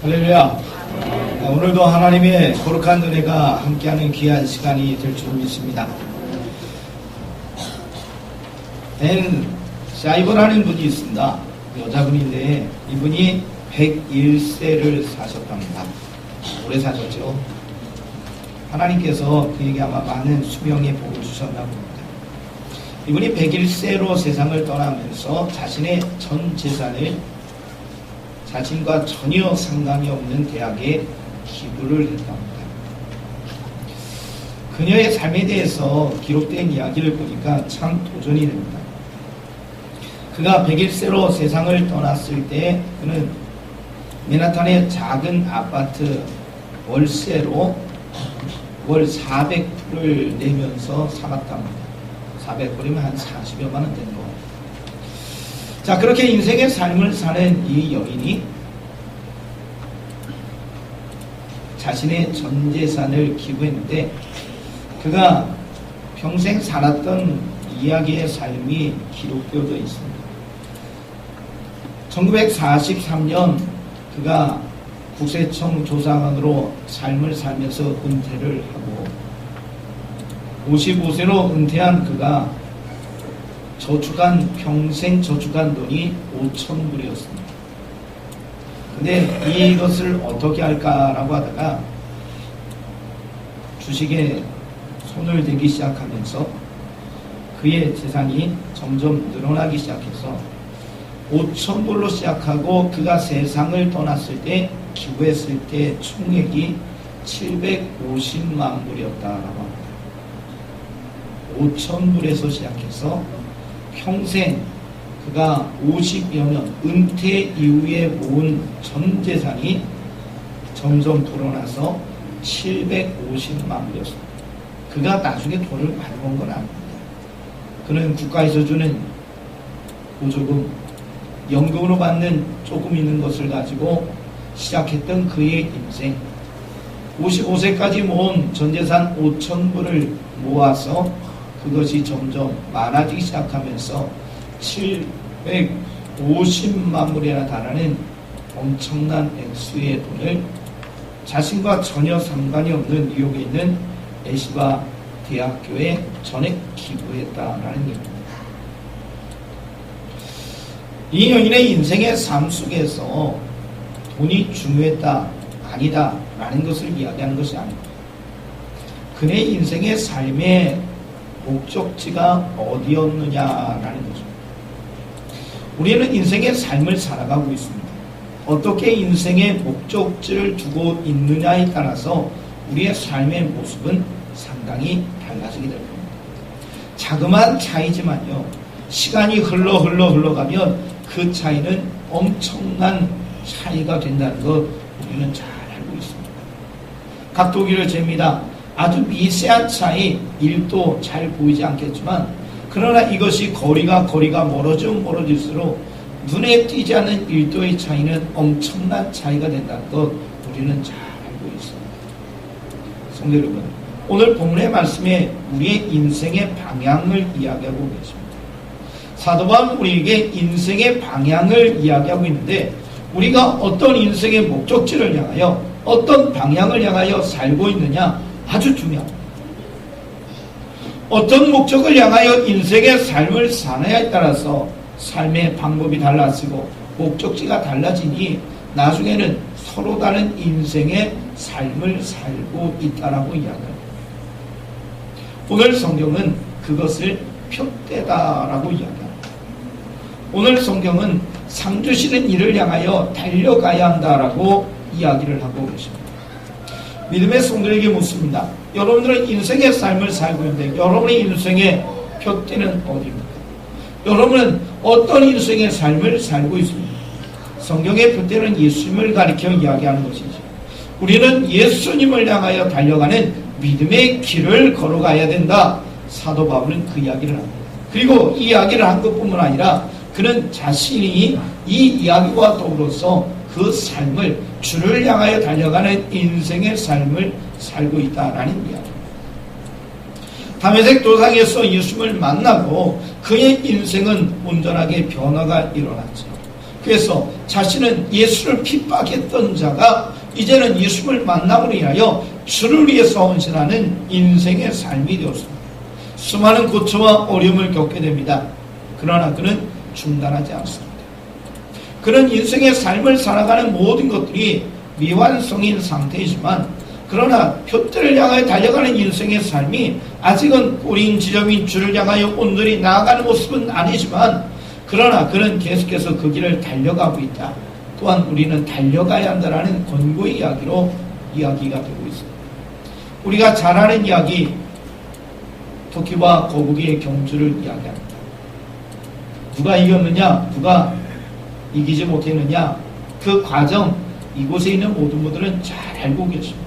할렐루야. 오늘도 하나님의 거룩한 은혜가 함께하는 귀한 시간이 될 줄 믿습니다. 앤 사이버라는 분이 있습니다. 여자분인데 이분이 101세를 사셨답니다. 오래 사셨죠. 하나님께서 그에게 아마 많은 수명의 복을 주셨나 봅니다. 이분이 101세로 세상을 떠나면서 자신의 전 재산을 자신과 전혀 상관이 없는 대학에 기부를 했답니다. 그녀의 삶에 대해서 기록된 이야기를 보니까 참 도전이 됩니다. 그가 101세로 세상을 떠났을 때 그는 맨하탄의 작은 아파트 월세로 월 400불을 내면서 살았답니다. 400불이면 한 40여만 원 되는 거예요. 자, 그렇게 인생의 삶을 사는 이 여인이 자신의 전 재산을 기부했는데 그가 평생 살았던 이야기의 삶이 기록되어져 있습니다. 1943년 그가 국세청 조사관으로 삶을 살면서 은퇴를 하고 55세로 은퇴한 그가 평생 저축한 돈이 5,000불이었습니다. 근데 이것을 어떻게 할까라고 하다가 주식에 손을 대기 시작하면서 그의 재산이 점점 늘어나기 시작해서 5,000불로 시작하고 그가 세상을 떠났을 때 기부했을 때 총액이 750만 불이었다라고 합니다. 5,000불에서 시작해서 평생 그가 50여 년 은퇴 이후에 모은 전 재산이 점점 불어나서 750만 불이었습니다. 그가 나중에 돈을 많이 번 건 아닙니다. 그는 국가에서 주는 보조금, 연금으로 받는 조금 있는 것을 가지고 시작했던 그의 인생, 55세까지 모은 전재산 5,000불을 모아서 그것이 점점 많아지기 시작하면서 750만 불이나 달하는 엄청난 액수의 돈을 자신과 전혀 상관이 없는 뉴욕에 있는 에시바 대학교에 전액 기부했다라는 얘기입니다. 이 여인의 인생의 삶 속에서 돈이 중요했다, 아니다 라는 것을 이야기하는 것이 아닙니다. 그의 인생의 삶의 목적지가 어디였느냐라는 거죠. 우리는 인생의 삶을 살아가고 있습니다. 어떻게 인생의 목적지를 두고 있느냐에 따라서 우리의 삶의 모습은 상당히 달라지게 될 겁니다. 자그마한 차이지만요, 시간이 흘러가면 그 차이는 엄청난 차이가 된다는 것 우리는 잘 알고 있습니다. 각도기를 잽니다. 아주 미세한 차이, 1도 잘 보이지 않겠지만 그러나 이것이 거리가 멀어질수록 눈에 띄지 않는 1도의 차이는 엄청난 차이가 된다는 것 우리는 잘 알고 있습니다. 성도 여러분, 오늘 본문의 말씀에 우리의 인생의 방향을 이야기하고 계십니다. 사도 바울은 우리에게 인생의 방향을 이야기하고 있는데 우리가 어떤 인생의 목적지를 향하여 어떤 방향을 향하여 살고 있느냐 아주 중요합니다. 어떤 목적을 향하여 인생의 삶을 사느냐에 따라서 삶의 방법이 달라지고 목적지가 달라지니 나중에는 서로 다른 인생의 삶을 살고 있다라고 이야기합니다. 오늘 성경은 그것을 표대다라고 이야기합니다. 오늘 성경은 상 주시는 일을 향하여 달려가야 한다라고 이야기를 하고 계십니다. 믿음의 성도에게 묻습니다. 여러분들은 인생의 삶을 살고 있는데 여러분의 인생의 표대는 어디입니까? 여러분은 어떤 인생의 삶을 살고 있습니까? 성경의 표대는 예수님을 가리켜 이야기하는 것이죠. 우리는 예수님을 향하여 달려가는 믿음의 길을 걸어가야 된다. 사도 바울은 그 이야기를 합니다. 그리고 이 이야기를 한 것뿐만 아니라 그는 자신이 이 이야기와 더불어서 그 삶을 주를 향하여 달려가는 인생의 삶을 살고 있다라는 이야기입니다. 다메섹 도상에서 예수님을 만나고 그의 인생은 온전하게 변화가 일어났죠. 그래서 자신은 예수를 핍박했던 자가 이제는 예수를 만남으로 인하여 주를 위해서 헌신하는 인생의 삶이 되었습니다. 수많은 고초와 어려움을 겪게 됩니다. 그러나 그는 중단하지 않습니다. 그는 인생의 삶을 살아가는 모든 것들이 미완성인 상태이지만, 그러나 표대를 향하여 달려가는 인생의 삶이 아직은 꼬린 지점인 주를 향하여 온전히 나아가는 모습은 아니지만, 그러나 그는 계속해서 그 길을 달려가고 있다. 또한 우리는 달려가야 한다는 권고의 이야기로 이야기가 되고 있습니다. 우리가 잘 아는 이야기, 토끼와 거북이의 경주를 이야기합니다. 누가 이겼느냐, 누가 이기지 못했느냐, 그 과정, 이곳에 있는 모든 분들은 잘 알고 계십니다.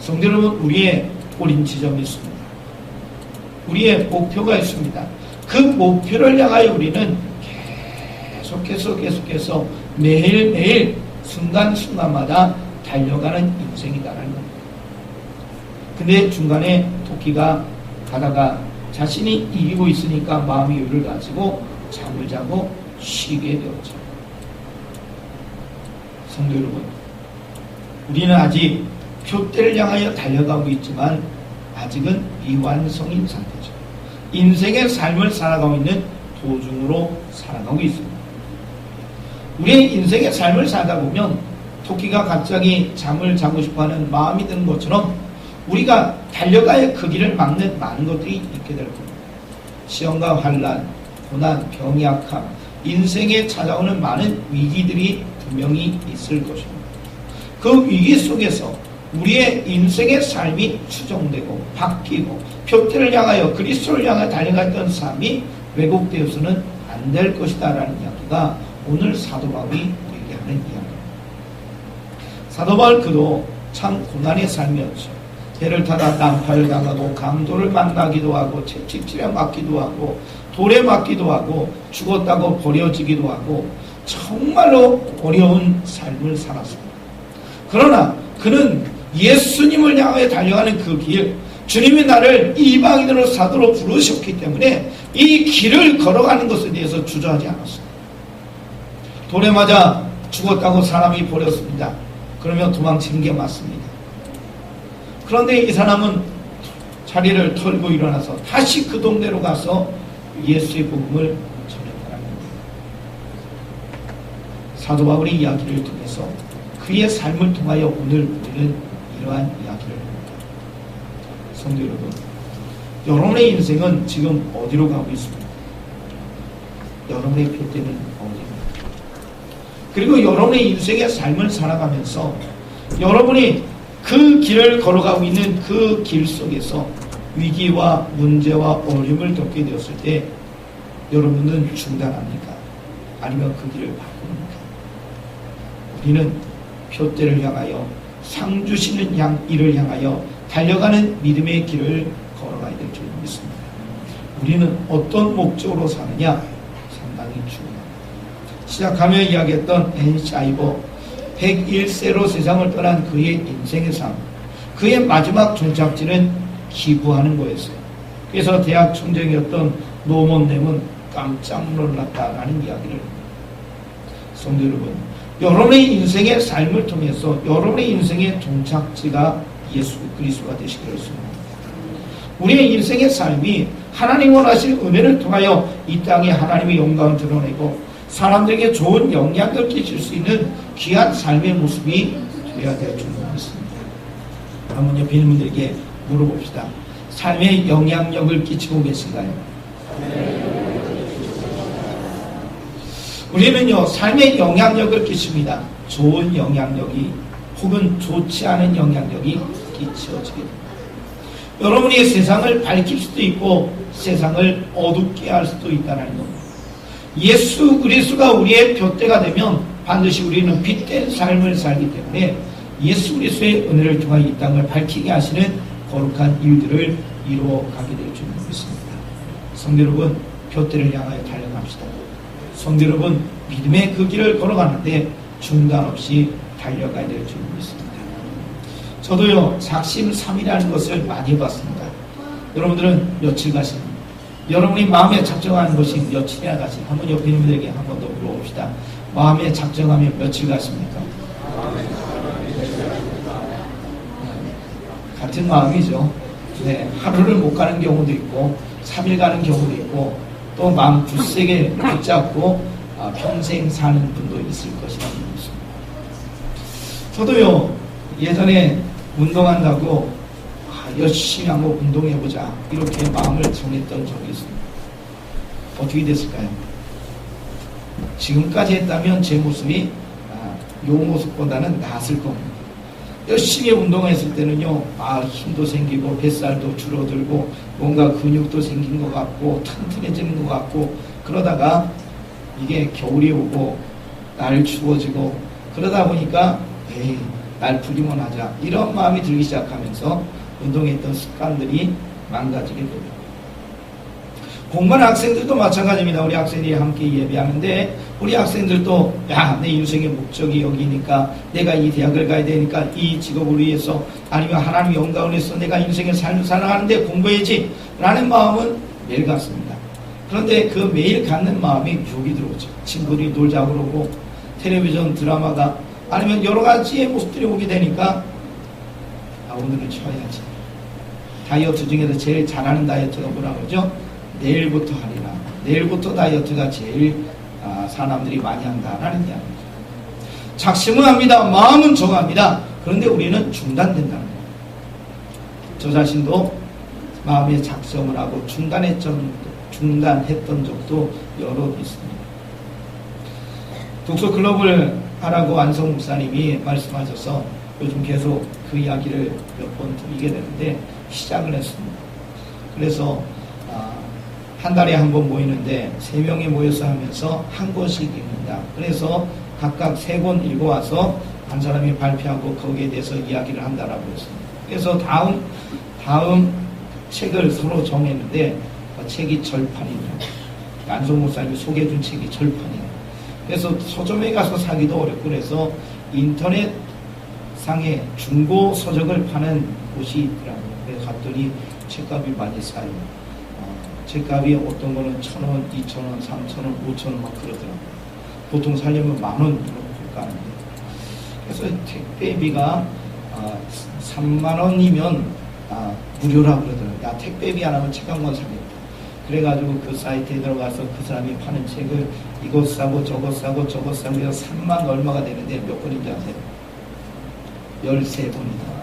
성도 여러분, 우리의 꼬린 지점이 있습니다. 우리의 목표가 있습니다. 그 목표를 향하여 우리는 계속해서 매일매일 순간순간마다 달려가는 인생이다라는 겁니다. 근데 중간에 토끼가 가다가 자신이 이기고 있으니까 마음의 여유를 가지고 잠을 자고 쉬게 되었죠. 성도 여러분, 우리는 아직 표대를 향하여 달려가고 있지만 아직은 미완성인 상태죠. 인생의 삶을 살아가고 있는 도중으로 살아가고 있습니다. 우리의 인생의 삶을 살다 보면 토끼가 갑자기 잠을 자고 싶어하는 마음이 드는 것처럼 우리가 달려가야 그 길을 막는 많은 것들이 있게 될 겁니다. 시험과 환난, 고난, 병이 약함, 인생에 찾아오는 많은 위기들이 분명히 있을 것입니다. 그 위기 속에서 우리의 인생의 삶이 추정되고 바뀌고 표대를 향하여 그리스도를 향해 달려갔던 삶이 왜곡되어서는 안 될 것이다 라는 이야기가 오늘 사도 바울이 우리에게 하는 이야기입니다. 사도 바울 그도 참 고난의 삶이었죠. 배를 타다 난파를 당하고 강도를 만나기도 하고 채찍질에 맞기도 하고 돌에 맞기도 하고 죽었다고 버려지기도 하고 정말로 어려운 삶을 살았습니다. 그러나 그는 예수님을 향해 달려가는 그 길, 주님이 나를 이방인으로 사도로 부르셨기 때문에 이 길을 걸어가는 것에 대해서 주저하지 않았습니다. 돌에 맞아 죽었다고 사람이 버렸습니다. 그러면 도망치는 게 맞습니다. 그런데 이 사람은 자리를 털고 일어나서 다시 그 동네로 가서 예수의 복음을 전했다는 겁니다. 사도 바울의 이야기를 통해서 그의 삶을 통하여 오늘 우리는 이러한 이야기를 합니다. 성도 여러분, 여러분의 인생은 지금 어디로 가고 있습니까? 여러분의 표대는 어디입니까? 그리고 여러분의 인생의 삶을 살아가면서 여러분이 그 길을 걸어가고 있는 그 길 속에서 위기와 문제와 어려움을 겪게 되었을 때 여러분은 중단합니까? 아니면 그 길을 바꿉니까? 우리는 표대를 향하여 상 주시는 이를 향하여 달려가는 믿음의 길을 걸어가야 될 줄 믿습니다. 우리는 어떤 목적으로 사느냐? 상당히 중요합니다. 시작하며 이야기했던 앤시 아이버 101세로 세상을 떠난 그의 인생의 삶, 그의 마지막 종착지는 기부하는 거였어요. 그래서 대학 총장이었던 노먼 램은 깜짝 놀랐다라는 이야기를 합니다. 성도 여러분, 여러분의 인생의 삶을 통해서 여러분의 인생의 종착지가 예수 그리스도가 되시기를 소원합니다. 우리의 인생의 삶이 하나님 원하실 은혜를 통하여 이 땅에 하나님의 영광을 드러내고 사람들에게 좋은 영향을 끼칠 수 있는 귀한 삶의 모습이 되어야 될 줄 믿습니다. 한번 옆에 있는 분들에게 물어봅시다. 삶의 영향력을 끼치고 계신가요? 우리는요, 삶의 영향력을 끼칩니다. 좋은 영향력이 혹은 좋지 않은 영향력이 끼쳐지게 됩니다. 여러분이 세상을 밝힐 수도 있고 세상을 어둡게 할 수도 있다는 겁니다. 예수 그리스도가 우리의 표대가 되면 반드시 우리는 빛된 삶을 살기 때문에 예수 그리스도의 은혜를 통하여 이 땅을 밝히게 하시는 거룩한 일들을 이루어가게 될 줄 믿습니다. 성도 여러분, 표대를 향하여 달려갑시다. 성도 여러분, 믿음의 그 길을 걸어가는데 중단 없이 달려가야 될 줄 믿습니다. 저도요, 작심 3이라는 것을 많이 해봤습니다. 여러분들은 며칠 가십니까? 여러분이 마음에 작정하는 것이 며칠이나 가시? 한번 옆에 있는 분들에게 한 번 더 물어봅시다. 마음에 작정하면 며칠 갔습니까? 같은 마음이죠. 네, 하루를 못 가는 경우도 있고 3일 가는 경우도 있고 또 마음 굳세게 붙잡고 평생 사는 분도 있을 것이라는 것입니다. 저도요 예전에 운동한다고 열심히 한번 운동해보자 이렇게 마음을 정했던 적이 있습니다. 어떻게 됐을까요? 지금까지 했다면 제 모습이 요 모습보다는 나았을 겁니다. 열심히 운동했을 때는요 힘도 생기고 뱃살도 줄어들고 뭔가 근육도 생긴 것 같고 튼튼해지는 것 같고 그러다가 이게 겨울이 오고 날 추워지고 그러다 보니까 날 풀기만 하자 이런 마음이 들기 시작하면서 운동했던 습관들이 망가지게 됩니다. 공부하는 학생들도 마찬가지입니다. 우리 학생들이 함께 예배하는데 우리 학생들도 내 인생의 목적이 여기니까 내가 이 대학을 가야 되니까 이 직업을 위해서 아니면 하나님의 영광을 위해서 내가 인생의 삶을 살아가는데 공부해야지 라는 마음은 매일 갖습니다. 그런데 그 매일 갖는 마음이 유혹이 들어오죠. 친구들이 놀자고 그러고 텔레비전 드라마가 아니면 여러 가지의 모습들이 오게 되니까 오늘은 쉬어야지. 다이어트 중에서 제일 잘하는 다이어트가 뭐라 그러죠? 내일부터 하리라. 내일부터 다이어트가 제일 사람들이 많이 한다라는 이야기입니다. 작심은 합니다. 마음은 정합니다. 그런데 우리는 중단된다는 거예요. 저 자신도 마음에 작정을 하고 중단했던 적도 여러 있습니다. 독서 클럽을 하라고 안성 목사님이 말씀하셔서 요즘 계속 그 이야기를 몇 번 드리게 되는데 시작을 했습니다. 그래서 한 달에 한 번 모이는데 3명이 모여서 하면서 한 권씩입니다. 그래서 각각 3권 읽어와서 한 사람이 발표하고 거기에 대해서 이야기를 한다라고 했습니다. 그래서 다음 책을 서로 정했는데 책이 절판입니다. 안성 목사님이 소개해준 책이 절판이에요. 그래서 서점에 가서 사기도 어렵고 그래서 인터넷 상에 중고 서적을 파는 곳이 있더라고요. 그래서 갔더니 책값이 많이 싸요. 책값이 어떤 거는 1,000원, 2,000원, 3,000원, 5,000원 막 그러더라고요. 보통 살려면 10,000원 이렇게 가는데. 그래서 택배비가 30,000원이면 무료라 그러더라고요. 야, 택배비 안 하면 책 한 권 사겠다. 그래가지고 그 사이트에 들어가서 그 사람이 파는 책을 이것 사고 저것 사고 저것 사고 해서 3만 얼마가 되는데 몇 권인지 아세요? 13권이다.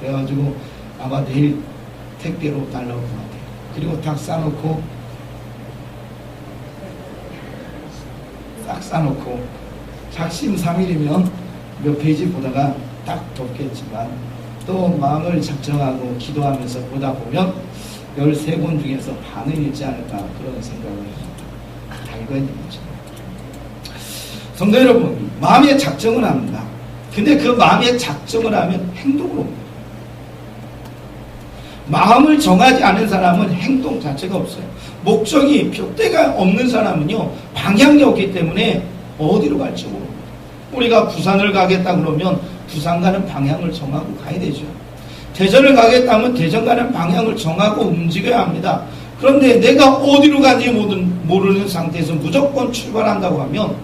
그래가지고 아마 내일 택배로 달라올 것 같아요. 그리고 딱 싸놓고 싹 싸놓고 작심삼일이면 몇 페이지 보다가 딱 덮겠지만 또 마음을 작정하고 기도하면서 보다 보면 13권 중에서 반은 읽지 않을까 그런 생각을 달고 있는 거죠. 성도 여러분, 마음의 작정을 합니다. 근데 그 마음의 작정을 하면 행동으로 옵니다. 마음을 정하지 않은 사람은 행동 자체가 없어요. 목적이 표대가 없는 사람은요 방향이 없기 때문에 어디로 갈지 모릅니다. 우리가 부산을 가겠다 그러면 부산 가는 방향을 정하고 가야 되죠. 대전을 가겠다면 대전 가는 방향을 정하고 움직여야 합니다. 그런데 내가 어디로 가는지 모르는 상태에서 무조건 출발한다고 하면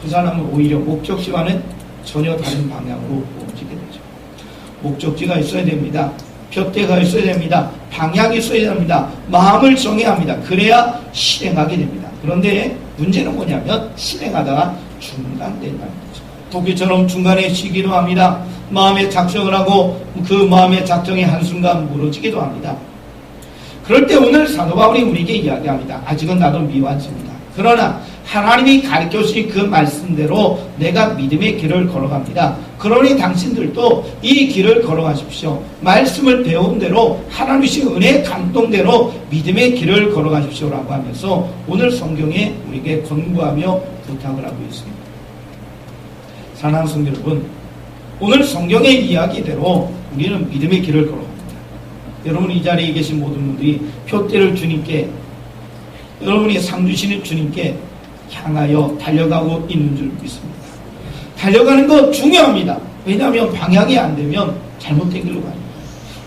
그 사람은 오히려 목적지와는 전혀 다른 방향으로 움직이게 되죠. 목적지가 있어야 됩니다. 둯대가 있어야 됩니다. 방향이 있어야 됩니다. 마음을 정해야 합니다. 그래야 실행하게 됩니다. 그런데 문제는 뭐냐면 실행하다가 중단된다는 거죠. 도끼처럼 중간에 쉬기도 합니다. 마음에 작정을 하고 그 마음의 작정이 한순간 무너지기도 합니다. 그럴 때 오늘 사도 바울이 우리에게 이야기합니다. 아직은 나도 미완성이다. 그러나 하나님이 가르쳐 주신 그 말씀대로 내가 믿음의 길을 걸어갑니다. 그러니 당신들도 이 길을 걸어가십시오. 말씀을 배운 대로 하나님의 은혜의 감동대로 믿음의 길을 걸어가십시오 라고 하면서 오늘 성경에 우리에게 권고하며 부탁을 하고 있습니다. 사랑하는 성도 여러분, 오늘 성경의 이야기대로 우리는 믿음의 길을 걸어갑니다. 여러분 이 자리에 계신 모든 분들이 표대를 주님께, 여러분이 상 주시는 주님께 향하여 달려가고 있는 줄 믿습니다. 달려가는 거 중요합니다. 왜냐하면 방향이 안 되면 잘못된 길로 가요.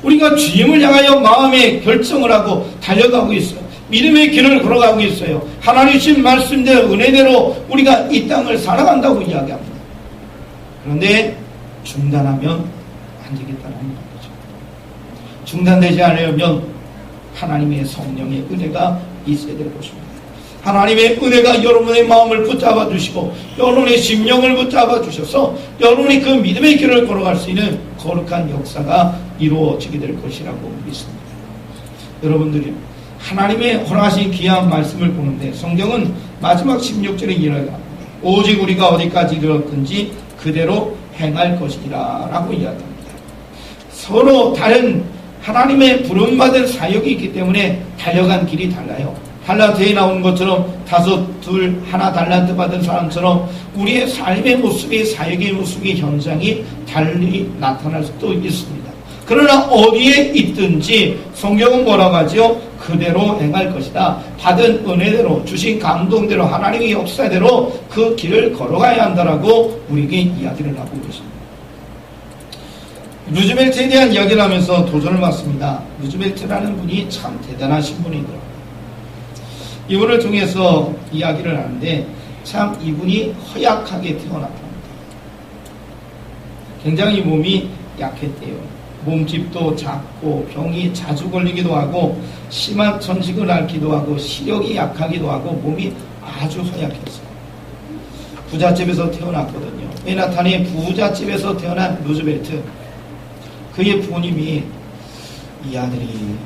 우리가 주님을 향하여 마음의 결정을 하고 달려가고 있어요. 믿음의 길을 걸어가고 있어요. 하나님 주신 말씀대로 은혜대로 우리가 이 땅을 살아간다고 이야기합니다. 그런데 중단하면 안 되겠다는 거죠. 중단되지 않으려면 하나님의 성령의 은혜가 있어야 될 것입니다. 하나님의 은혜가 여러분의 마음을 붙잡아 주시고 여러분의 심령을 붙잡아 주셔서 여러분이 그 믿음의 길을 걸어갈 수 있는 거룩한 역사가 이루어지게 될 것이라고 믿습니다. 여러분들이 하나님의 허락하신 귀한 말씀을 보는데 성경은 마지막 16절에 이르기를 오직 우리가 어디까지 이르렀든지 그대로 행할 것이라 라고 이야기합니다. 서로 다른 하나님의 부름받은 사역이 있기 때문에 달려간 길이 달라요. 달란트에 나온 것처럼 5, 2, 1 달란트 받은 사람처럼 우리의 삶의 모습이 사역의 모습이 현장이 달리 나타날 수도 있습니다. 그러나 어디에 있든지 성경은 뭐라고 하죠? 그대로 행할 것이다. 받은 은혜대로 주신 감동대로 하나님의 역사대로 그 길을 걸어가야 한다라고 우리에게 이야기를 하고 계십니다. 루즈벨트에 대한 이야기를 하면서 도전을 받습니다. 루즈벨트라는 분이 참 대단하신 분이더라고요. 이분을 통해서 이야기를 하는데 참 이분이 허약하게 태어났답니다. 굉장히 몸이 약했대요. 몸집도 작고 병이 자주 걸리기도 하고 심한 천식을 앓기도 하고 시력이 약하기도 하고 몸이 아주 허약했어요. 부잣집에서 태어났거든요. 맨하탄의 부잣집에서 태어난 루즈벨트. 그의 부모님이 이 아들이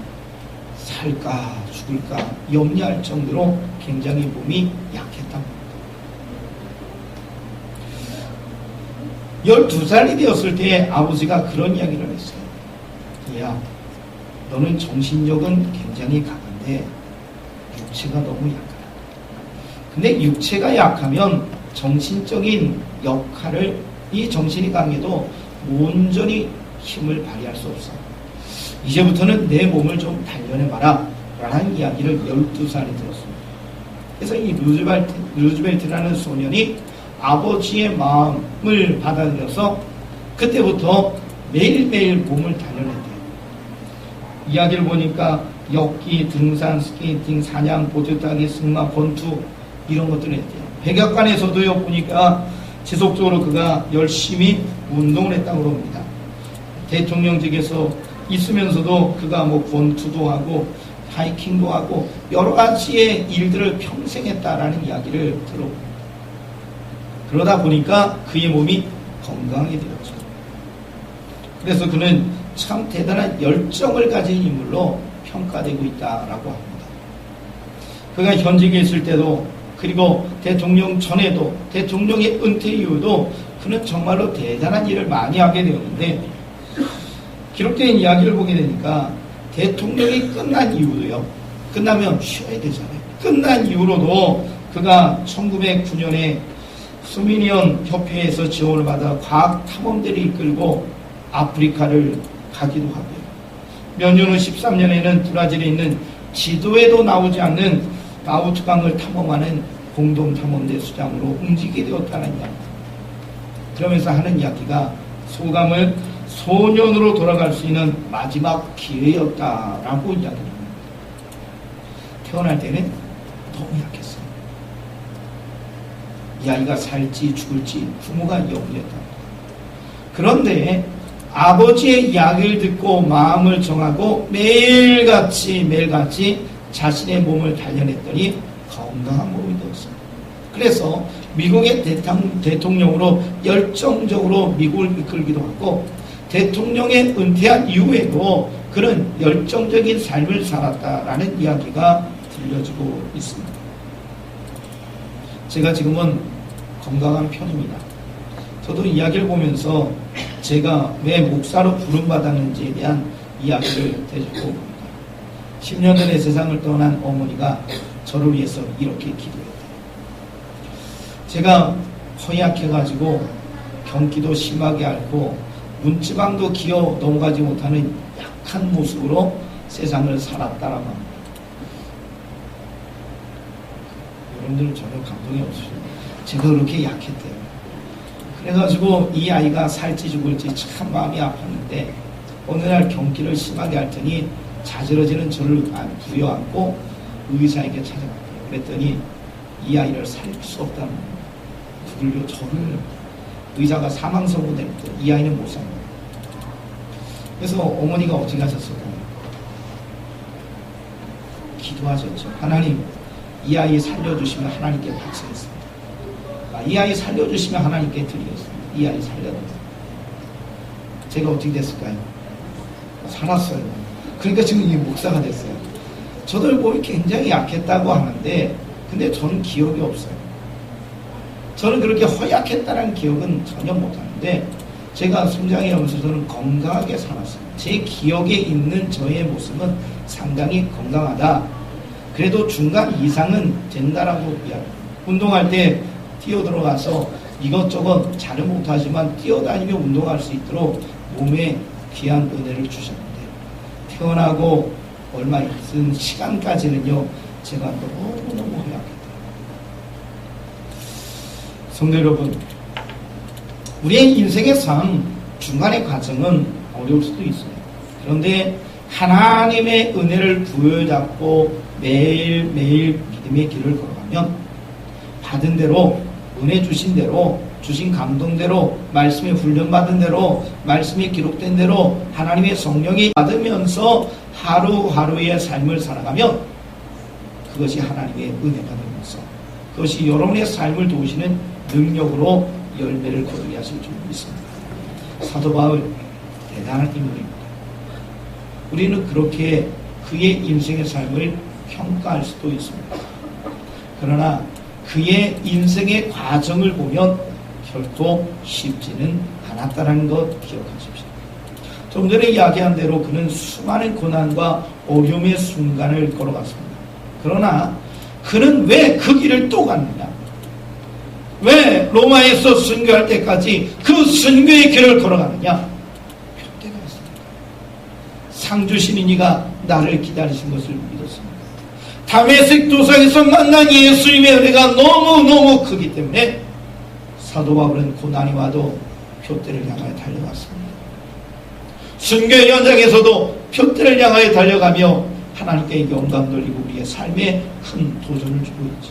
살까 죽을까 염려할 정도로 굉장히 몸이 약했답니다. 12살이 되었을 때 아버지가 그런 이야기를 했어요. 얘야, 너는 정신력은 굉장히 강한데 육체가 너무 약하다. 근데 육체가 약하면 정신적인 역할을 이 정신이 강해도 온전히 힘을 발휘할 수 없어. 이제부터는 내 몸을 좀 단련해봐라 라는 이야기를 12살이 들었습니다. 그래서 이 루즈벨트라는 소년이 아버지의 마음을 받아들여서 그때부터 매일매일 몸을 단련했대요. 이야기를 보니까 엮기, 등산, 스케이팅, 사냥, 보트 타기, 승마, 권투 이런 것들을 했대요. 백악관에서도요 보니까 지속적으로 그가 열심히 운동을 했다고 합니다. 대통령직에서 있으면서도 그가 뭐 권투도 하고 하이킹도 하고 여러 가지의 일들을 평생 했다라는 이야기를 들어봅니다. 그러다 보니까 그의 몸이 건강하게 되었죠. 그래서 그는 참 대단한 열정을 가진 인물로 평가되고 있다라고 합니다. 그가 현직에 있을 때도 그리고 대통령 전에도 대통령의 은퇴 이후도 그는 정말로 대단한 일을 많이 하게 되었는데 기록된 이야기를 보게 되니까 대통령이 끝난 이후도요. 끝나면 쉬어야 되잖아요. 끝난 이후로도 그가 1909년에 소미니언 협회에서 지원을 받아 과학 탐험대를 이끌고 아프리카를 가기도 하고요. 몇 년 후 13년에는 브라질에 있는 지도에도 나오지 않는 나우트강을 탐험하는 공동탐험대 수장으로 움직이게 되었다는 이야기. 그러면서 하는 이야기가 소감을 소년으로 돌아갈 수 있는 마지막 기회였다라고 이야기를 합니다. 태어날 때는 너무 약했어요. 이 아이가 살지 죽을지 부모가 염려했답니다. 그런데 아버지의 이야기를 듣고 마음을 정하고 매일같이 자신의 몸을 단련했더니 건강한 몸이 되었습니다. 그래서 미국의 대통령으로 열정적으로 미국을 이끌기도 하고 대통령에 은퇴한 이후에도 그는 열정적인 삶을 살았다라는 이야기가 들려지고 있습니다. 제가 지금은 건강한 편입니다. 저도 이야기를 보면서 제가 왜 목사로 부름받았는지에 대한 이야기를 해주고 봅니다. 10년 전에 세상을 떠난 어머니가 저를 위해서 이렇게 기도했대요. 제가 허약해가지고 경기도 심하게 앓고 문지방도 기어 넘어가지 못하는 약한 모습으로 세상을 살았다라고 합니다. 여러분들은 전혀 감동이 없으시죠? 제가 그렇게 약했대요. 그래가지고 이 아이가 살지 죽을지 참 마음이 아팠는데 어느 날 경기를 심하게 앓더니 자지러지는 저를 부여안고 의사에게 찾아갔대요. 그랬더니 이 아이를 살릴 수 없다는 거예요. 그걸요, 저를 의사가 사망 선고됐는데 이 아이는 못 삽니다. 그래서 어머니가 어떻게 하셨을까요? 기도하셨죠. 하나님, 이 아이 살려주시면 하나님께 박수했습니다. 이 아이 살려주시면 하나님께 드리겠습니다. 이 아이 살려주세요. 제가 어떻게 됐을까요? 살았어요. 그러니까 지금 이 목사가 됐어요. 저도 몸이 굉장히 약했다고 하는데, 근데 저는 기억이 없어요. 저는 그렇게 허약했다는 기억은 전혀 못하는데, 제가 성장해 오면서 저는 건강하게 살았어요. 제 기억에 있는 저의 모습은 상당히 건강하다. 그래도 중간 이상은 된다라고 이야기해요. 운동할 때 뛰어들어가서 이것저것 잘은 못하지만 뛰어다니며 운동할 수 있도록 몸에 귀한 은혜를 주셨는데, 태어나고 얼마 있은 시간까지는요, 제가 너무너무 허약했다. 성도 여러분, 우리의 인생의 삶 중간의 과정은 어려울 수도 있어요. 그런데 하나님의 은혜를 부여잡고 매일매일 믿음의 길을 걸어가면 받은 대로, 은혜 주신 대로, 주신 감동대로, 말씀에 훈련받은 대로, 말씀이 기록된 대로 하나님의 성령이 받으면서 하루하루의 삶을 살아가면 그것이 하나님의 은혜가 되면서 그것이 여러분의 삶을 도우시는 능력으로 열매를 거두게 하실 줄 믿습니다. 사도 바울 대단한 인물입니다. 우리는 그렇게 그의 인생의 삶을 평가할 수도 있습니다. 그러나 그의 인생의 과정을 보면 결코 쉽지는 않았다는 것 기억하십시오. 좀 전에 이야기한 대로 그는 수많은 고난과 어려움의 순간을 걸어갔습니다. 그러나 그는 왜 그 길을 또 갔느냐? 왜 로마에서 선교할 때까지 그 선교의 길을 걸어가느냐? 표대가 있습니다. 상 주시는 이가 나를 기다리신 것을 믿었습니다. 다메섹 도상에서 만난 예수님의 은혜가 너무너무 크기 때문에 사도 바울은 고난이 와도 표대를 향하여 달려갔습니다. 순교의 현장에서도 표대를 향하여 달려가며 하나님께 영광 돌리고 우리의 삶에 큰 도전을 주고 있지.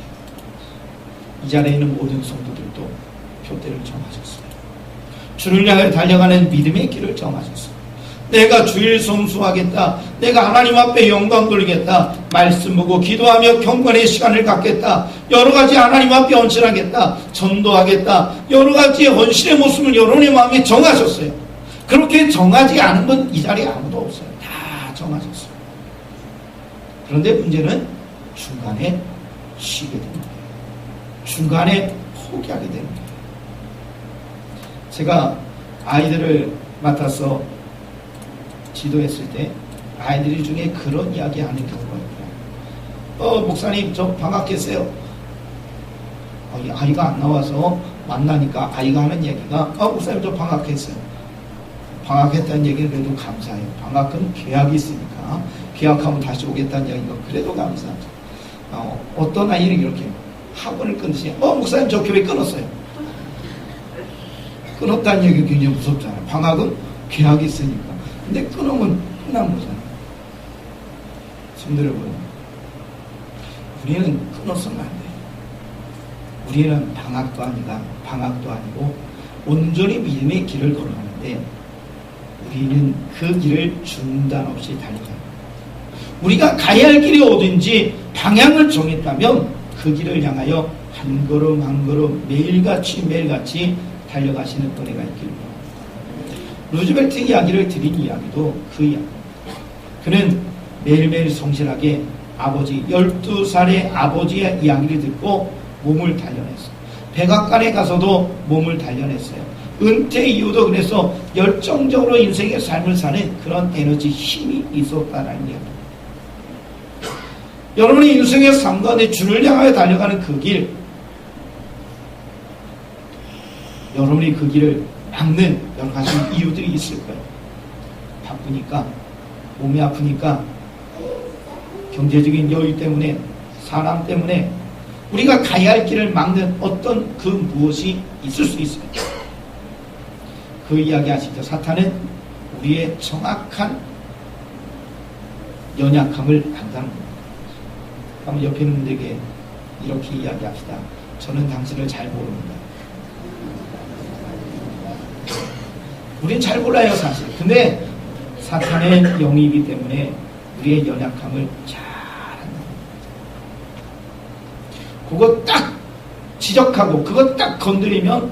이 자리에 있는 모든 성도들도 표대를 정하셨어요. 주를 향해 달려가는 믿음의 길을 정하셨어요. 내가 주일 성수하겠다. 내가 하나님 앞에 영광 돌리겠다. 말씀 보고 기도하며 경건의 시간을 갖겠다. 여러 가지 하나님 앞에 헌신하겠다. 전도하겠다. 여러 가지의 헌신의 모습을 여러분의 마음에 정하셨어요. 그렇게 정하지 않은 건 이 자리에 아무도 없어요. 다 정하셨어요. 그런데 문제는 중간에 쉬게 됩니다. 중간에 포기하게 됩니다. 제가 아이들을 맡아서 지도했을 때 아이들 중에 그런 이야기 하는 경우가 있어요. 목사님 저 방학했어요. 아이가 안 나와서 만나니까 아이가 하는 얘기가 목사님 저 방학했어요. 방학했다는 얘기는 그래도 감사해요. 방학은 계약이 있으니까 계약하면 다시 오겠다는 얘기가 그래도 감사하죠. 어떤 아이는 이렇게 학원을 끊으시 목사님 저 교회 끊었어요. 끊었다는 얘기가 굉장히 무섭잖아요. 방학은 계약이 있으니까. 근데 끊으면 끝난 거잖아요. 성도 여러분, 우리는 끊었으면 안 돼요. 우리는 방학도 아니고 온전히 믿음의 길을 걸어가는데 우리는 그 길을 중단 없이 달려가요. 우리가 가야 할 길이 어딘지 방향을 정했다면 그 길을 향하여 한 걸음 한 걸음 매일같이 달려가시는 은혜가 있기를 바랍니다. 루즈벨트 이야기를 드린 이야기도 그 이야기입니다. 그는 매일매일 성실하게 12살의 아버지의 이야기를 듣고 몸을 단련했어요. 백악관에 가서도 몸을 단련했어요. 은퇴 이후도 그래서 열정적으로 인생의 삶을 사는 그런 에너지, 힘이 있었다는 이야기입니다. 여러분의 인생의 삶 가운데 주를 향하여 달려가는 그 길, 여러분이 그 길을 막는 여러 가지 이유들이 있을 거예요. 바쁘니까, 몸이 아프니까, 경제적인 여유 때문에, 사람 때문에 우리가 가야 할 길을 막는 어떤 그 무엇이 있을 수 있어요. 그 이야기 아시죠? 사탄은 우리의 정확한 연약함을 안다는 겁니다. 한번 옆에 있는 분들에게 이렇게 이야기합시다. 저는 당신을 잘 모릅니다. 우린 잘 몰라요, 사실. 근데 사탄의 영이기 때문에 우리의 연약함을 잘 한다. 그거 딱 지적하고 그거 딱 건드리면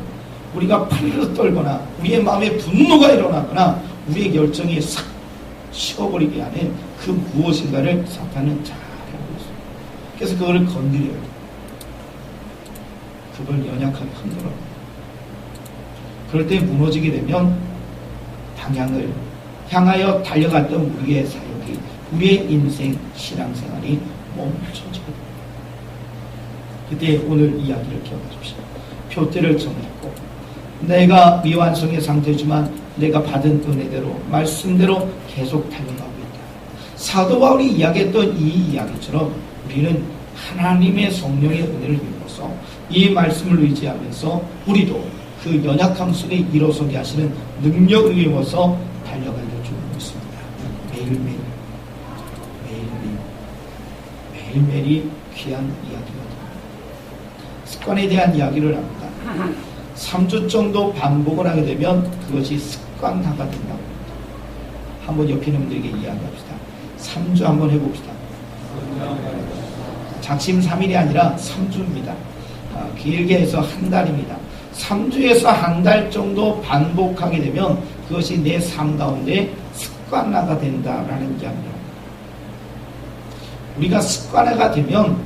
우리가 파르르 떨거나 우리의 마음에 분노가 일어나거나 우리의 결정이 싹 식어버리게 하는 그 무엇인가를 사탄은 잘 알고 있어요. 그래서 그거를 건드려요. 그걸 연약하게 흔들어요. 그럴 때 무너지게 되면 방향을 향하여 달려갔던 우리의 사역이, 우리의 인생, 신앙생활이 멈춰지게 됩니다. 그때 오늘 이야기를 기억하십시오. 표대를 정했고 내가 미완성의 상태지만 내가 받은 은혜대로 말씀대로 계속 달려가고 있다. 사도 바울이 이야기했던 이 이야기처럼 우리는 하나님의 성령의 은혜를 입어서 이 말씀을 의지하면서 우리도 그 연약함 속에 일어서게 하시는 능력을 입어서 달려가게 줄 있습니다. 매일매일 매일매일이 귀한 이야기가 됩니다. 습관에 대한 이야기를 합니다. 3주 정도 반복을 하게 되면 그것이 습관화가 된다고 합니다. 한번 옆에 있는 분들에게 이야기합시다. 3주 한번 해봅시다. 작심 3일이 아니라 3주입니다. 길게 해서 한 달입니다. 3주에서 한 달 정도 반복하게 되면 그것이 내 삶 가운데 습관화가 된다라는 이야기입니다. 우리가 습관화가 되면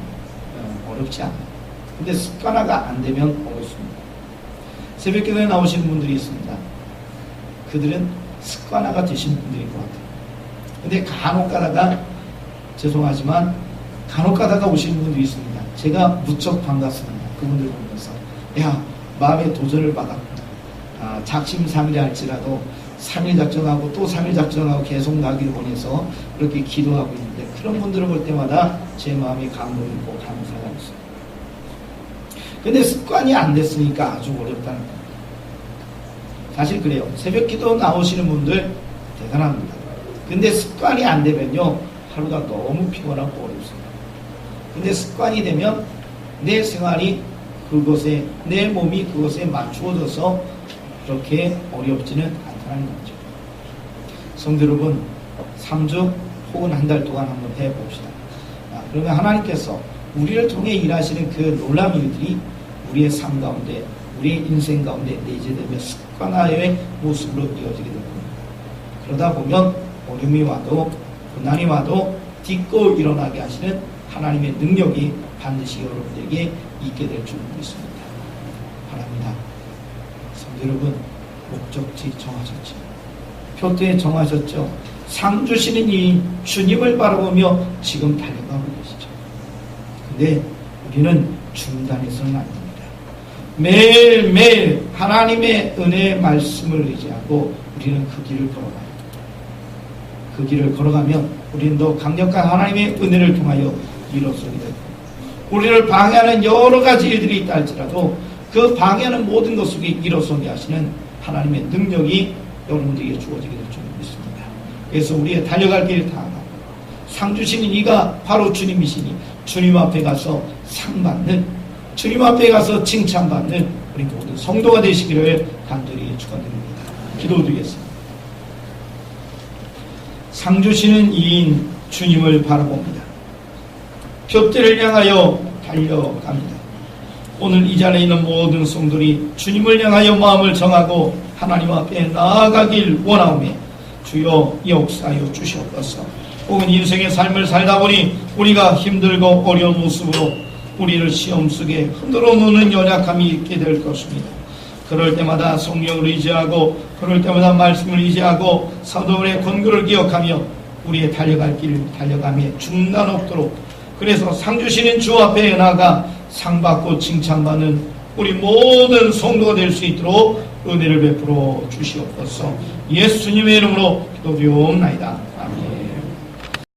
어렵지 않아요. 근데 습관화가 안 되면 어렵습니다. 새벽기도에 나오시는 분들이 있습니다. 그들은 습관화가 되신 분들인 것 같아요. 근데 간혹 가다가 죄송하지만 간혹 가다가 오시는 분들이 있습니다. 제가 무척 반갑습니다. 그분들 보면서 야, 마음의 도전을 받았구나. 작심 3일이 할지라도 3일 작정하고 또 3일 작정하고 계속 나기를 원해서 그렇게 기도하고 있는데 그런 분들을 볼 때마다 제 마음이 감동이고 감사가 있어요. 근데 습관이 안 됐으니까 아주 어렵다는 거예요. 사실 그래요. 새벽 기도 나오시는 분들 대단합니다. 근데 습관이 안 되면요 하루가 너무 피곤하고 어렵습니다. 근데 습관이 되면 내 생활이 그것에, 내 몸이 그것에 맞추어져서 그렇게 어렵지는 않다는 거죠. 성도 여러분, 3주 혹은 한 달 동안 한번 해봅시다. 그러면 하나님께서 우리를 통해 일하시는 그 놀라운 일들이 우리의 삶 가운데, 우리의 인생 가운데 내재되며 습관화의 모습으로 이어지게 될 겁니다. 그러다 보면 어려움이 와도 고난이 와도 딛고 일어나게 하시는 하나님의 능력이 반드시 여러분들에게 있게 될 줄 믿습니다. 바랍니다. 성도 여러분, 목적지 정하셨죠? 표대에 정하셨죠? 상 주시는 이 주님을 바라보며 지금 달려가고 계시죠. 근데 우리는 중단해서는 안 됩니다. 매일매일 하나님의 은혜의 말씀을 의지하고 우리는 그 길을 걸어가요. 그 길을 걸어가면 우리는 더 강력한 하나님의 은혜를 통하여 일어서게 됩니다. 우리를 방해하는 여러 가지 일들이 있다 할지라도 그 방해하는 모든 것 속에 일어서게 하시는 하나님의 능력이 여러분들에게 주어지게 될 줄 믿습니다. 그래서 우리의 달려갈 길을 다 상 주시는 이가 바로 주님이시니 주님 앞에 가서 상 받는, 주님 앞에 가서 칭찬받는 우리 모든 성도가 되시기를 간절히 축원드립니다. 기도드리겠습니다. 상 주시는 이인 주님을 바라봅니다. 표대를 향하여 달려갑니다. 오늘 이 자리에 있는 모든 성도들이 주님을 향하여 마음을 정하고 하나님 앞에 나아가길 원하오며 주여 역사하여 주시옵소서. 혹은 인생의 삶을 살다 보니 우리가 힘들고 어려운 모습으로 우리를 시험 속에 흔들어 놓는 연약함이 있게 될 것입니다. 그럴 때마다 성령을 의지하고 그럴 때마다 말씀을 의지하고 사도들의 권고를 기억하며 우리의 달려갈 길을 달려가며 중단 없도록, 그래서 상 주시는 주 앞에 나아가 상 받고 칭찬받는 우리 모든 성도가 될 수 있도록 은혜를 베풀어 주시옵소서. 예수님의 이름으로 기도드리옵나이다.